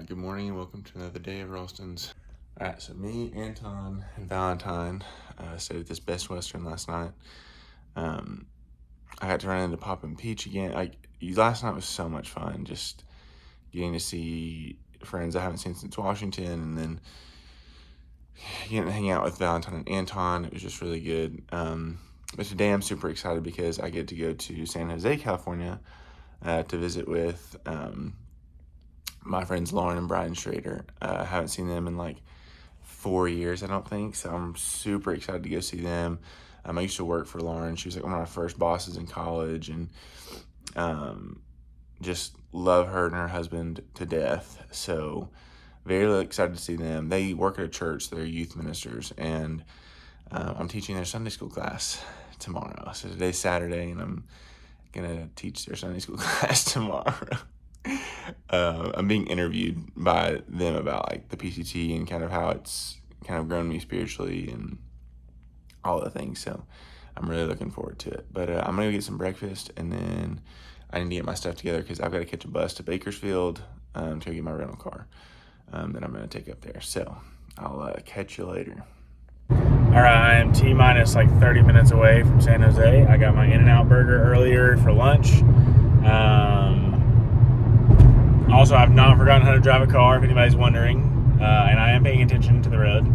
Good morning and welcome to another day of Ralston's. Alright, so me, Anton, and Valentine stayed at this Best Western last night. I got to run into Pop and Peach again. Last night was so much fun, just getting to see friends I haven't seen since Washington, and then getting to hang out with Valentine and Anton. It was just really good. But today I'm super excited because I get to go to San Jose, California to visit with my friends Lauren and Brian Schrader. I haven't seen them in like 4 years, I don't think, so I'm super excited to go see them. I used to work for Lauren. She was like one of my first bosses in college, and just love her and her husband to death. So very excited to see them. They work at a church. They're youth ministers, and I'm teaching their Sunday school class tomorrow. So today's Saturday, and I'm gonna teach their Sunday school class tomorrow. I'm being interviewed by them about like the PCT and kind of how it's kind of grown me spiritually and all the things. So I'm really looking forward to it. But I'm gonna go get some breakfast, and then I need to get my stuff together because I've got to catch a bus to Bakersfield to go get my rental car that I'm gonna take up there. So I'll catch you later. All right, I am T-minus like 30 minutes away from San Jose. I got my In-N-Out burger earlier for lunch. Also, I've not forgotten how to drive a car, if anybody's wondering, and I am paying attention to the road.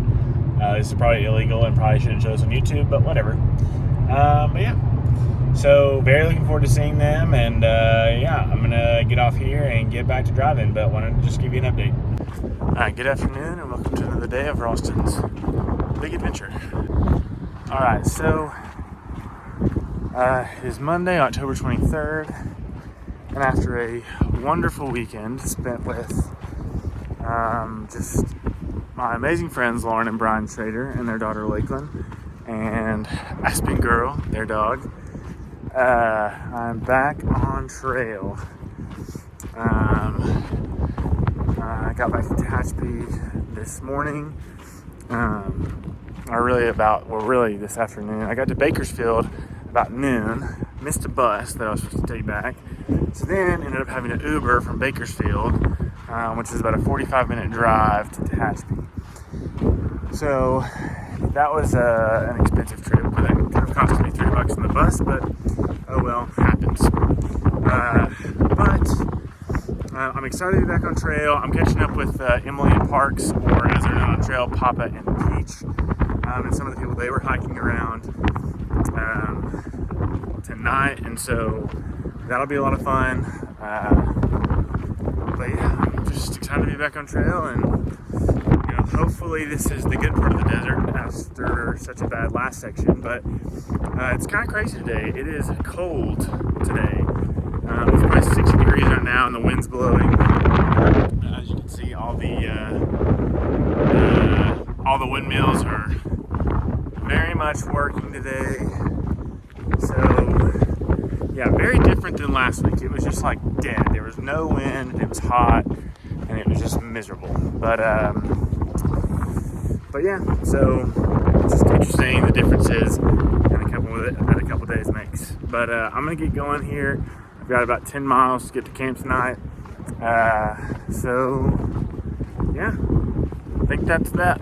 This is probably illegal and probably shouldn't show this on YouTube, but whatever. But yeah, so very looking forward to seeing them, and yeah, I'm gonna get off here and get back to driving, but wanted to just give you an update. All right, good afternoon, and welcome to another day of Ralston's Big Adventure. All right, so it is Monday, October 23rd. And after a wonderful weekend spent with just my amazing friends Lauren and Brian Schrader and their daughter Lakeland, and Aspen Girl, their dog, I'm back on trail. I got back to Tehachapi this morning. Really this afternoon. I got to Bakersfield about noon. Missed a bus that I was supposed to take back. So then ended up having to Uber from Bakersfield, which is about a 45-minute drive to Tehachapi. So that was an expensive trip. That could have cost me $3 on the bus, but oh well, happens. I'm excited to be back on trail. I'm catching up with Emily and Parks, or as they're known on trail, Papa and Peach, and some of the people they were hiking around tonight, and so that'll be a lot of fun. But yeah, I'm just excited to be back on trail, and hopefully this is the good part of the desert after such a bad last section. But it's kind of crazy today. It is cold today. It's probably 60 degrees right now, and the wind's blowing. As you can see, all the windmills are very much working today. So yeah, very different than last week. It was just like dead. There was no wind. It was hot, and it was just miserable. But yeah, so it's just interesting the differences that a couple days makes. But I'm gonna get going here. I've got about 10 miles to get to camp tonight. So yeah, I think that's that.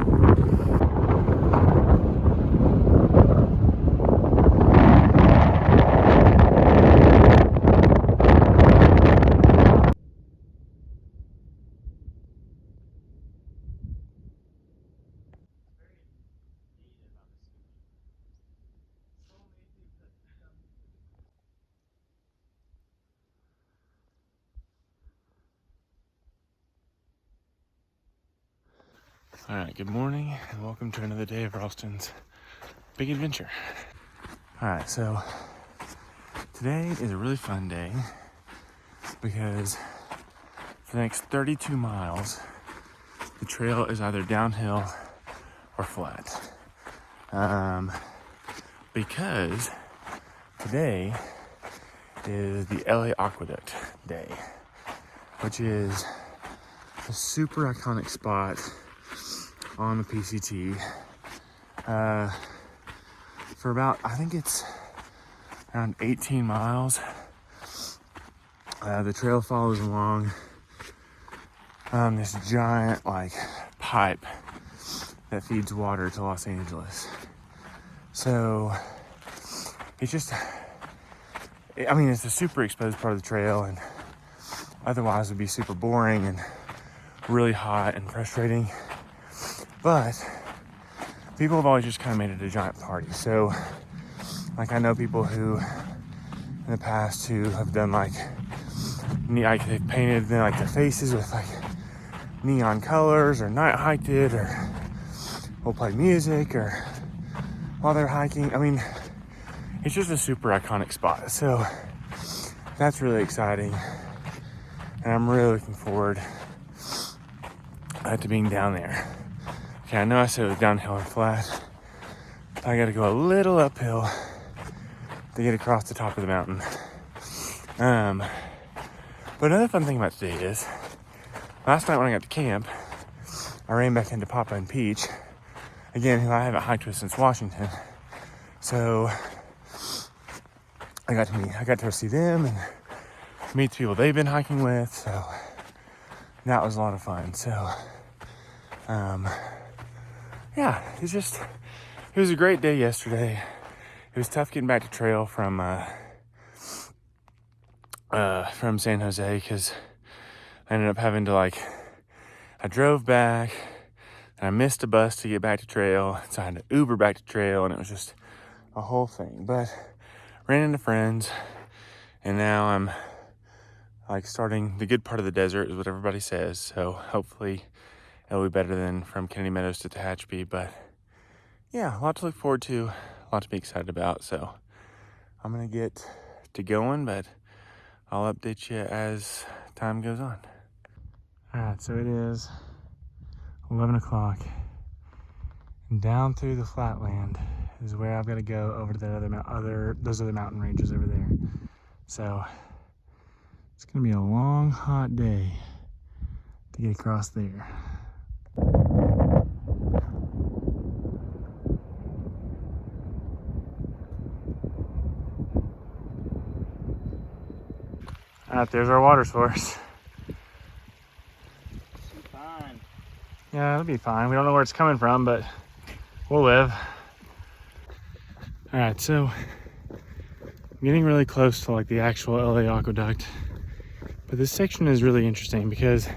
All right, good morning, and welcome to another day of Ralston's Big Adventure. All right, so today is a really fun day because for the next 32 miles, the trail is either downhill or flat. Because today is the LA Aqueduct Day, which is a super iconic spot on the PCT. For about, I think it's around 18 miles. The trail follows along this giant like pipe that feeds water to Los Angeles. So it's just, I mean, it's a super exposed part of the trail, and otherwise would be super boring and really hot and frustrating. But people have always just kind of made it a giant party. So like I know people who in the past who have done like they've painted like their faces with like neon colors, or night hiked it, or will play music or while they're hiking. I mean, it's just a super iconic spot. So that's really exciting. And I'm really looking forward to being down there. Okay, I know I said it was downhill and flat. I gotta go a little uphill to get across the top of the mountain. But another fun thing about today is, last night when I got to camp, I ran back into Papa and Peach, again, who I haven't hiked with since Washington. So I got to go see them and meet the people they've been hiking with. So that was a lot of fun. So yeah, it was a great day yesterday. It was tough getting back to trail from San Jose, because I ended up having to I drove back and I missed a bus to get back to trail, so I had to Uber back to trail, and it was just a whole thing. But ran into friends, and now I'm starting the good part of the desert, is what everybody says. So hopefully it'll be better than from Kennedy Meadows to Tehachapi. But yeah, a lot to look forward to, a lot to be excited about. So I'm gonna get to going, but I'll update you as time goes on. All right, so it is 11 o'clock, and down through the flatland is where I've got to go over to those other mountain ranges over there. So it's gonna be a long, hot day to get across there. All right, there's our water source. Fine. Yeah, it'll be fine. We don't know where it's coming from, but we'll live. All right, so I'm getting really close to the actual LA aqueduct, but this section is really interesting because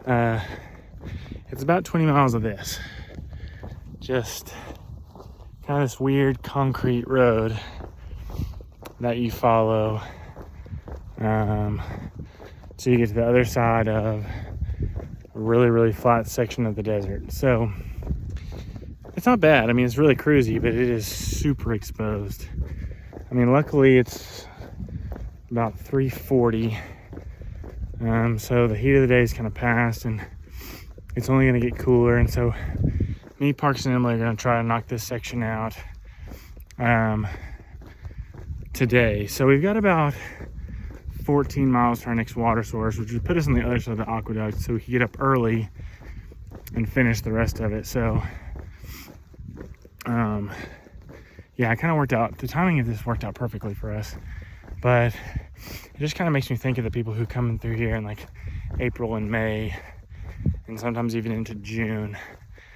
it's about 20 miles of this, just kind of this weird concrete road that you follow. So you get to the other side of a really, really flat section of the desert. So it's not bad. I mean, it's really cruisy, but it is super exposed. I mean, luckily it's about 3:40. So the heat of the day is kind of past, and it's only going to get cooler. And so me, Parks, and Emily are going to try to knock this section out today. So we've got about 14 miles to our next water source, which would put us on the other side of the aqueduct, so we could get up early and finish the rest of it. So yeah, it kind of worked out. The timing of this worked out perfectly for us, but it just kind of makes me think of the people who come in through here in April and May, and sometimes even into June.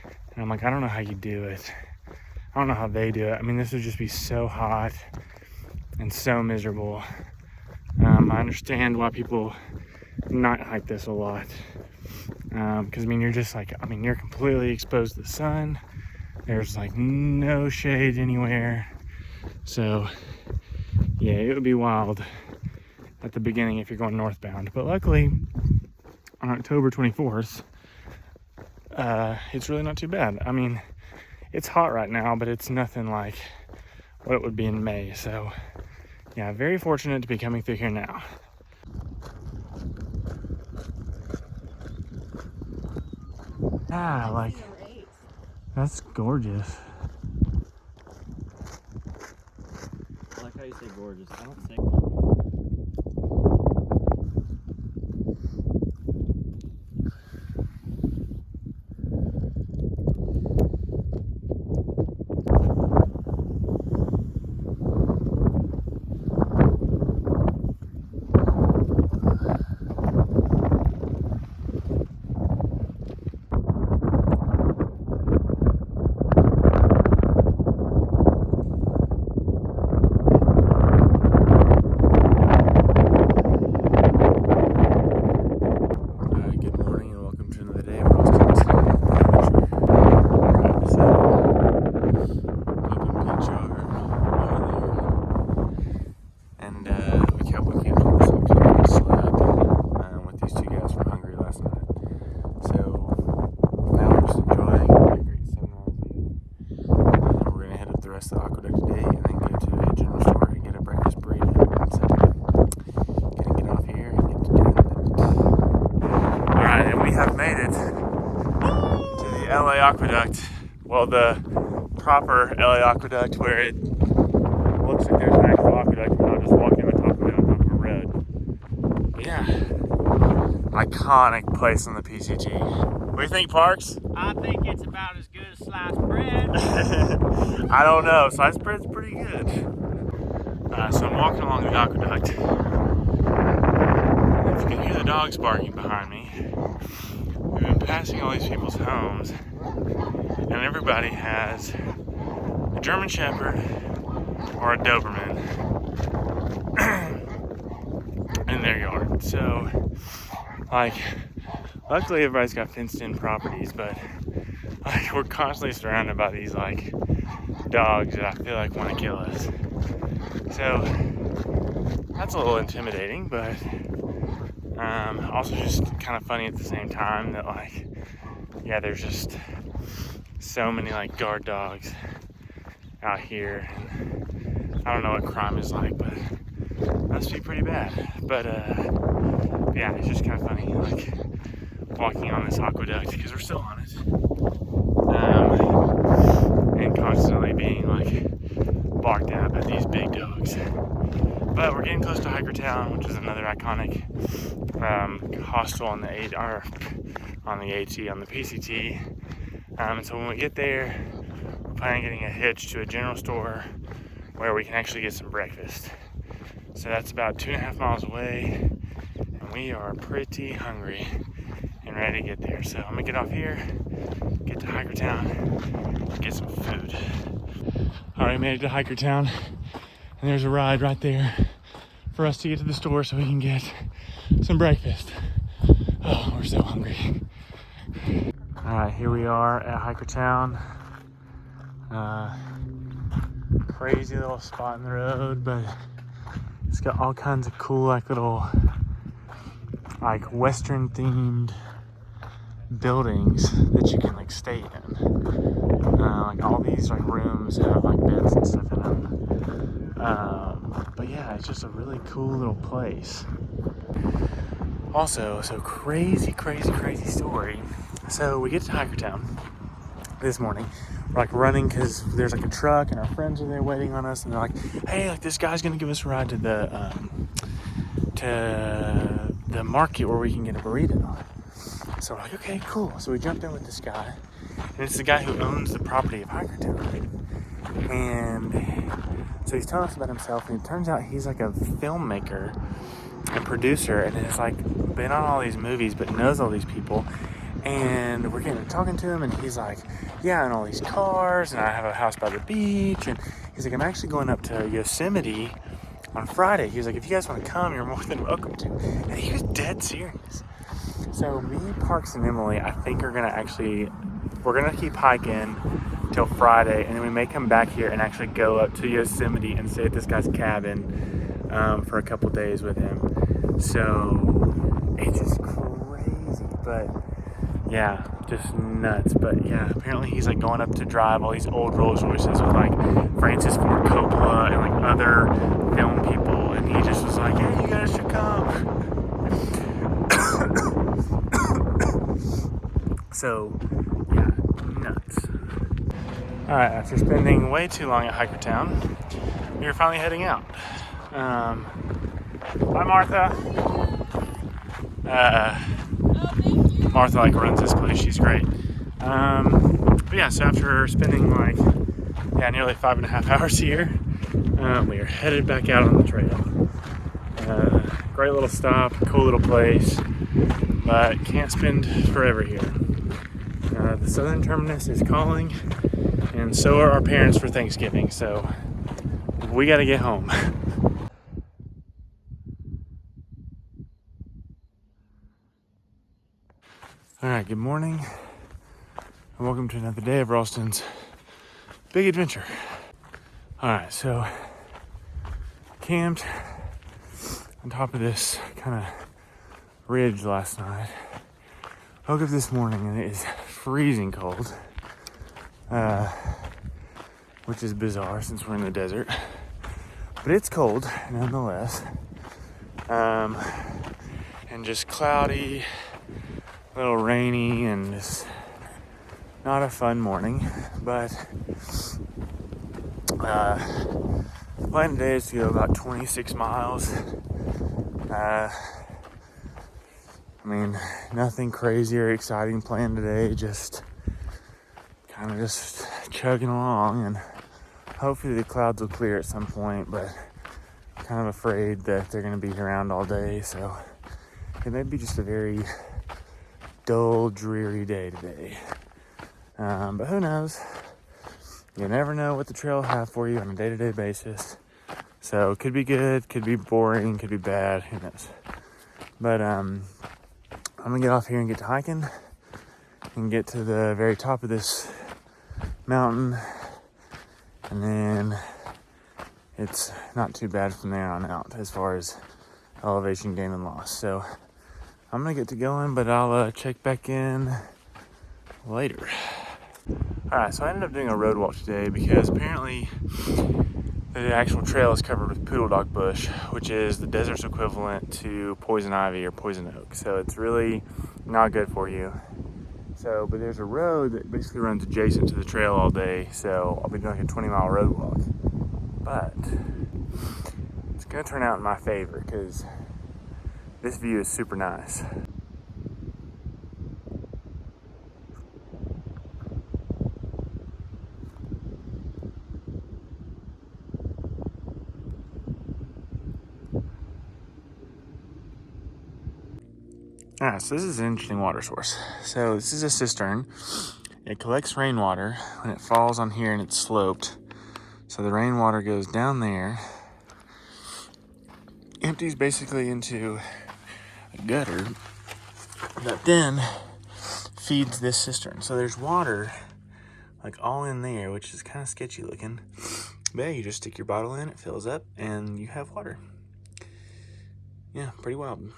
And I'm like, I don't know how you do it. I don't know how they do it. I mean, this would just be so hot and so miserable. I understand why people not hike this a lot, because I mean, you're completely exposed to the sun. There's no shade anywhere. So yeah, it would be wild at the beginning if you're going northbound. But luckily on October 24th, it's really not too bad. I mean, it's hot right now, but it's nothing like what it would be in May. So yeah, very fortunate to be coming through here now. Yeah, that's gorgeous. I like how you say gorgeous. I don't say. made it to the LA Aqueduct. Well, the proper LA Aqueduct, where it looks like there's an actual aqueduct. We're not just walking on top of it on top of a road. But yeah, iconic place on the PCT. What do you think, Parks? I think it's about as good as sliced bread. I don't know. Sliced bread's pretty good. So I'm walking along the aqueduct. If you can hear the dogs barking behind me, we've been passing all these people's homes, and everybody has a German Shepherd or a Doberman in their yard. So, like, luckily everybody's got fenced-in properties, but like we're constantly surrounded by these like dogs that I feel like want to kill us. So that's a little intimidating, but also just kind of funny at the same time that like, yeah, there's just so many like guard dogs out here. And I don't know what crime is like, but it must be pretty bad. But yeah, it's just kind of funny like walking on this aqueduct because we're still on it. And constantly being like barked at by these big dogs. But we're getting close to Hikertown, which is another iconic hostel on the on the PCT. So when we get there, we're planning on getting a hitch to a general store where we can actually get some breakfast. So that's about 2.5 miles away, and we are pretty hungry and ready to get there. So I'm gonna get off here, get to Hikertown, and get some food. All right, made it to Hikertown, and there's a ride right there for us to get to the store so we can get some breakfast. Oh, we're so hungry. All right, here we are at Hikertown. Crazy little spot in the road, but it's got all kinds of cool, like little, like Western themed buildings that you can like stay in. Like all these like rooms have like beds and stuff in them. But yeah, it's just a really cool little place. Also, so crazy story. So we get to Hikertown this morning. We're like running because there's like a truck and our friends are there waiting on us, and they're like, hey, like this guy's gonna give us a ride to the market where we can get a burrito. So we're like, okay, cool. So we jumped in with this guy, and it's the guy who owns the property of Hikertown. And so he's telling us about himself, and it turns out he's like a filmmaker and producer, and has like been on all these movies, but knows all these people. And we're getting to talking to him, and he's like, yeah, and all these cars, and I have a house by the beach. And he's like, I'm actually going up to Yosemite on Friday. He was like, if you guys want to come, you're more than welcome to. And he was dead serious. So me, Parks, and Emily, I think we're gonna keep hiking till Friday, and then we may come back here and actually go up to Yosemite and stay at this guy's cabin for a couple days with him. So it's just crazy, but yeah, just nuts. But yeah, apparently he's like going up to drive all these old Rolls Royces with like Francis Ford Coppola and like other film people, and he just was like, hey, you guys should come. So yeah, nuts. All right, after spending way too long at Hikertown, we are finally heading out. Hi, Martha. Martha like runs this place. She's great. But yeah, so after spending like nearly 5.5 hours here, we are headed back out on the trail. Great little stop, cool little place, but can't spend forever here. The southern terminus is calling, and so are our parents for Thanksgiving, so we gotta get home. All right, good morning, and welcome to another day of Ralston's Big Adventure. All right, so camped on top of this kind of ridge last night. Woke up this morning and it is freezing cold, which is bizarre since we're in the desert, but it's cold nonetheless, and just cloudy, a little rainy and just not a fun morning, but the plan today is to go about 26 miles. I mean, nothing crazy or exciting planned today, just kind of just chugging along, and hopefully the clouds will clear at some point, but I'm kind of afraid that they're going to be around all day, so it may be just a very dull, dreary day today. But who knows? You never know what the trail will have for you on a day-to-day basis. So it could be good, could be boring, could be bad, who knows. But I'm gonna get off here and get to hiking and get to the very top of this mountain, and then it's not too bad from there on out as far as elevation gain and loss. So I'm gonna get to going, but I'll check back in later. All right, so I ended up doing a road walk today because apparently the actual trail is covered with poodle dog bush, which is the desert's equivalent to poison ivy or poison oak. So it's really not good for you. So, but there's a road that basically runs adjacent to the trail all day. So I'll be doing a 20-mile road walk. But it's gonna turn out in my favor because this view is super nice. All right, so this is an interesting water source. So this is a cistern. It collects rainwater when it falls on here and it's sloped. So the rainwater goes down there, empties basically into a gutter that then feeds this cistern. So there's water like all in there, which is kind of sketchy looking. But yeah, you just stick your bottle in, it fills up, and you have water. Yeah, pretty wild.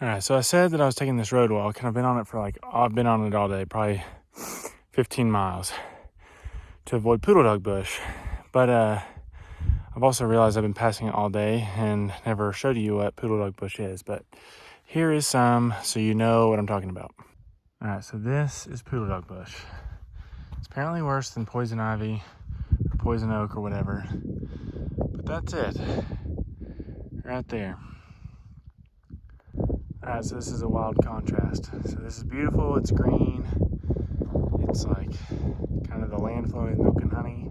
All right, so I said that I was taking this road walk, and I've been on it all day, probably 15 miles to avoid poodle dog bush. But I've also realized I've been passing it all day and never showed you what poodle dog bush is. But here is some, so you know what I'm talking about. All right, so this is poodle dog bush. It's apparently worse than poison ivy or poison oak or whatever. But that's it, right there. All right, so this is a wild contrast. So this is beautiful, it's green. It's like kind of the land flowing with milk and honey.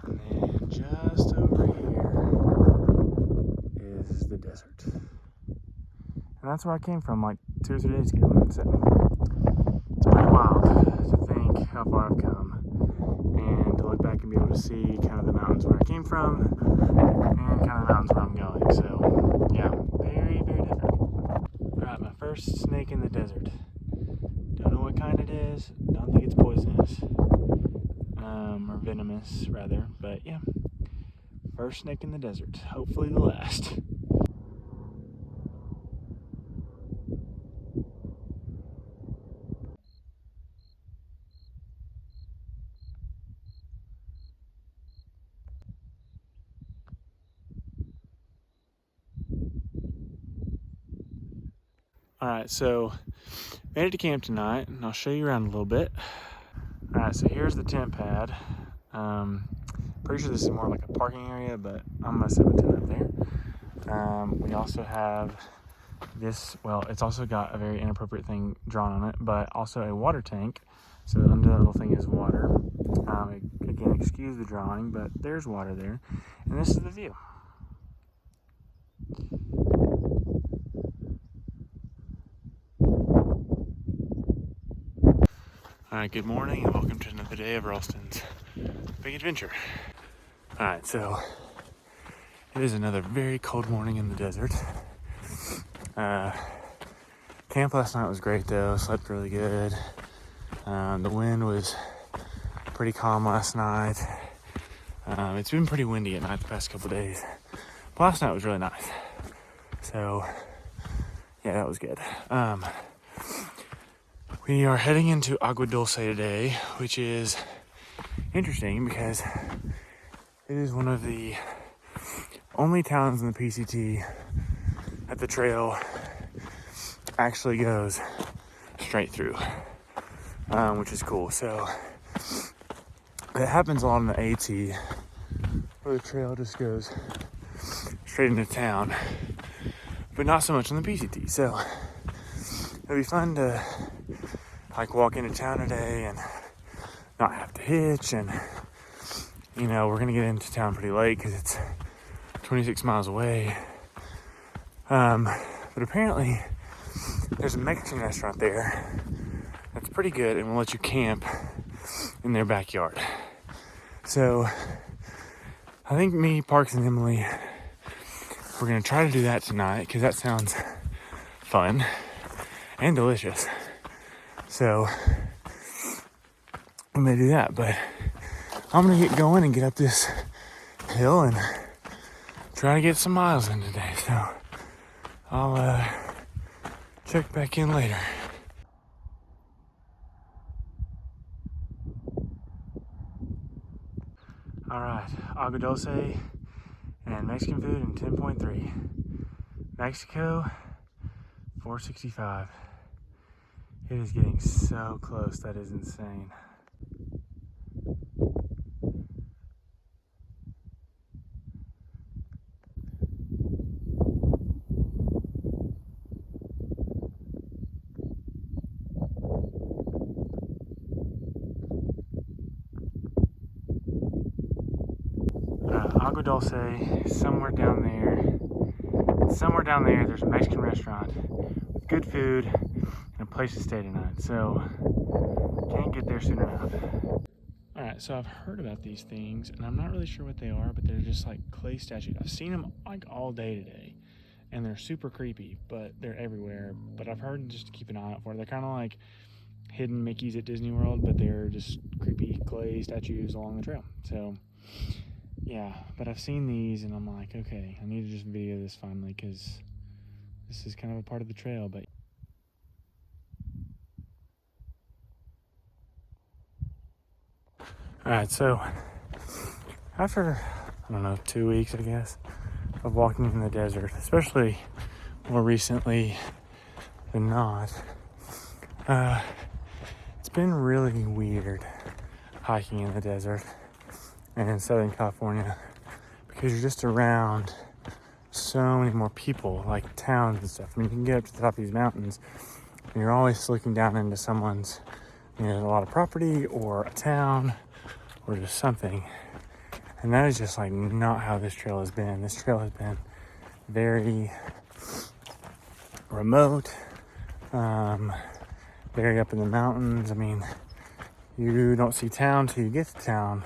And then just over here is the desert. And that's where I came from like 2 or 3 days ago. So it's pretty wild to think how far I've come and to look back and be able to see kind of the mountains where I came from and kind of the mountains where I'm going. So yeah, very, very different. All right, my first snake in the desert. Don't know what kind it is. Don't think it's poisonous. Or venomous, rather. But yeah, first snake in the desert. Hopefully the last. All right, so made it to camp tonight, and I'll show you around a little bit. All right, so here's the tent pad. Pretty sure this is more like a parking area, but I'm gonna set my tent up there. We also have this, well, it's also got a very inappropriate thing drawn on it, but also a water tank. So under that little thing is water. Again, excuse the drawing, but there's water there. And this is the view. All right, good morning and welcome to another day of Ralston's Big Adventure. All right, so it is another very cold morning in the desert. Camp last night was great though, slept really good. The wind was pretty calm last night. It's been pretty windy at night the past couple days. But last night was really nice. So Yeah, that was good. We are heading into Agua Dulce today, which is interesting because it is one of the only towns in the PCT that the trail actually goes straight through, which is cool. So it happens a lot in the AT, where the trail just goes straight into town, but not so much on the PCT. So it'll be fun to like walk into town today and not have to hitch. And you know, we're gonna get into town pretty late because it's 26 miles away. But apparently there's a Mexican restaurant there that's pretty good and will let you camp in their backyard. So I think me, Parks, and Emily, we're gonna try to do that tonight because that sounds fun and delicious. So I'm gonna do that, but I'm gonna get going and get up this hill and try to get some miles in today. So I'll check back in later. All right, Agua Dulce and Mexican food in 10.3. Mexico, 465. It is getting so close, that is insane. Agua Dulce, somewhere down there, there's a Mexican restaurant with good food and a place to stay tonight. So, can't get there soon enough. Alright, so I've heard about these things, and I'm not really sure what they are, but they're just like clay statues. I've seen them like all day today, and they're super creepy, but they're everywhere. But I've heard just to keep an eye out for it. They're kind of like hidden Mickeys at Disney World, but they're just creepy clay statues along the trail. So, yeah, but I've seen these, and I'm like, okay, I need to just video this finally, because this is kind of a part of the trail. But alright, so after, I don't know, 2 weeks, I guess, of walking in the desert, especially more recently than not, it's been really weird hiking in the desert and in Southern California, because you're just around so many more people, like towns and stuff. I mean, you can get up to the top of these mountains and you're always looking down into someone's, you know, a lot of property or a town or just something. And that is just like not how this trail has been. This trail has been very remote, very up in the mountains. I mean, you don't see town till you get to town,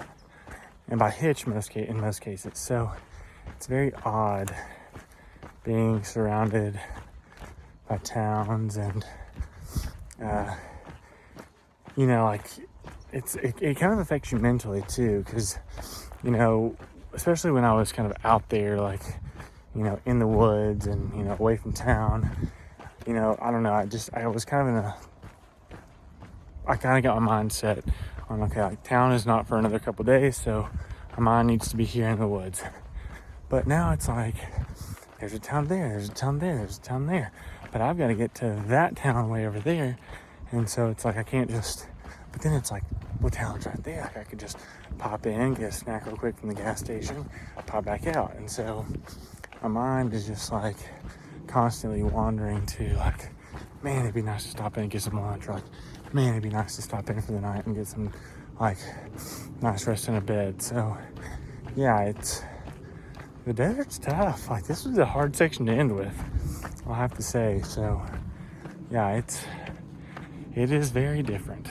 and by hitch in most cases. So it's very odd being surrounded by towns, and you know, like it kind of affects you mentally too, because you know, especially when I was kind of out there, like, you know, in the woods and, you know, away from town, you know, I don't know, I was kind of I kind of got my mindset on, okay, like, town is not for another couple days, so my mind needs to be here in the woods. But now it's like, there's a town there, there's a town there, there's a town there, but I've got to get to that town way over there, and so it's like, I can't just, but then it's like, well, town's right there, like, I could just pop in, get a snack real quick from the gas station, pop back out. And so my mind is just like constantly wandering to, like, man, it'd be nice to stop in and get some lunch, or like, man, it'd be nice to stop in for the night and get some, like, nice rest in a bed. So yeah, the desert's tough. Like, this was a hard section to end with, I'll have to say. So yeah, it is very different.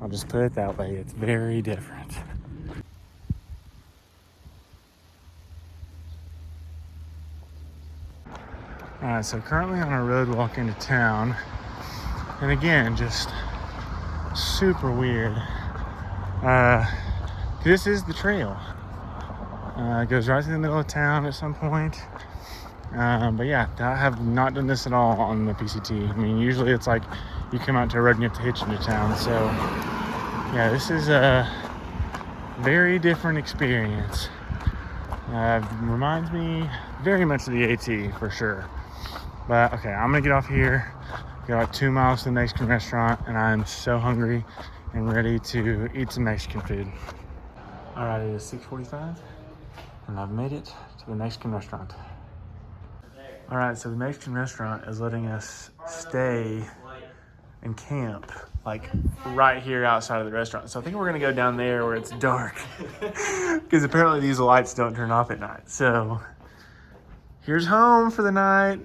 I'll just put it that way. It's very different. Alright, so currently on a road walk into town. And again, just super weird. This is the trail. It goes right through the middle of town at some point. But yeah, I have not done this at all on the PCT. I mean, usually it's like you come out to a road and you have to hitch into town. So yeah, this is a very different experience. Reminds me very much of the AT for sure. But okay, I'm gonna get off here. Got like 2 miles to the Mexican restaurant, and I'm so hungry and ready to eat some Mexican food. All right, it is 6:45, and I've made it to the Mexican restaurant. All right, so the Mexican restaurant is letting us stay and camp like right here outside of the restaurant. So I think we're gonna go down there where it's dark because apparently these lights don't turn off at night. So here's home for the night.